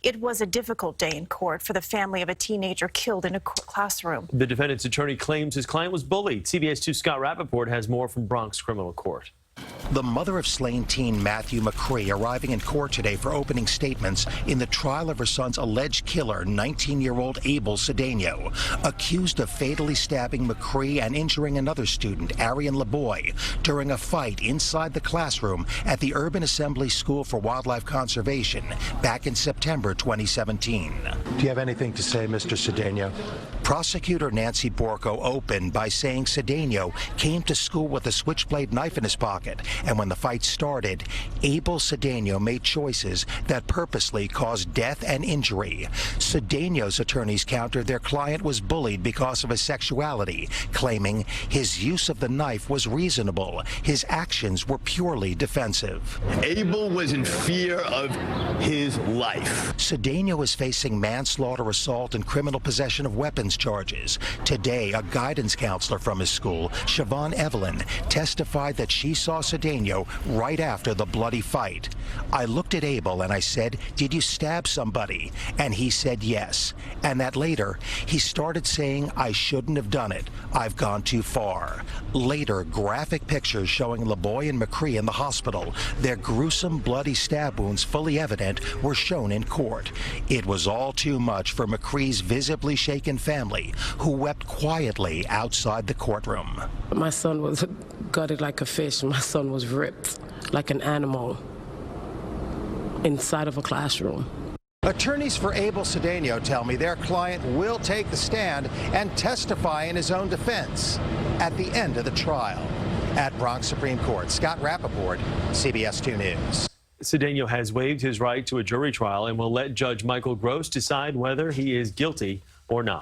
It was a difficult day in court for the family of a teenager killed in a classroom. The defendant's attorney claims his client was bullied. CBS 2's Scott Rapoport has more from Bronx criminal court. The mother of slain teen Matthew McCree arriving in court today for opening statements in the trial of her son's alleged killer, 19-year-old Abel Cedeno, accused of fatally stabbing McCree and injuring another student, Ariane Laboy, during a fight inside the classroom at the Urban Assembly School for Wildlife Conservation back in September 2017. Do you have anything to say, Mr. Cedeno? Prosecutor Nancy Borco opened by saying Cedeno came to school with a switchblade knife in his pocket, and when the fight started, Abel Cedeno made choices that purposely caused death and injury. Cedeno's attorneys countered their client was bullied because of his sexuality, claiming his use of the knife was reasonable. His actions were purely defensive. Abel was in fear of his life. Cedeno is facing manslaughter, assault, and criminal possession of weapons charges. Today, a guidance counselor from his school, Siobhan Evelyn, testified that she saw Cedeno right after the bloody fight. I looked at Abel and I said, "Did you stab somebody?" And he said yes. And that later, he started saying, "I shouldn't have done it. I've gone too far." Later, graphic pictures showing Laboy and McCree in the hospital, their gruesome bloody stab wounds fully evident, were shown in court. It was all too much for McCree's visibly shaken family, who wept quietly outside the courtroom. My son was gutted like a fish. My son was ripped like an animal inside of a classroom. Attorneys for Abel Cedeno tell me their client will take the stand and testify in his own defense at the end of the trial. At Bronx Supreme Court, Scott Rapoport, CBS 2 News. Cedeno has waived his right to a jury trial and will let Judge Michael Gross decide whether he is guilty or not.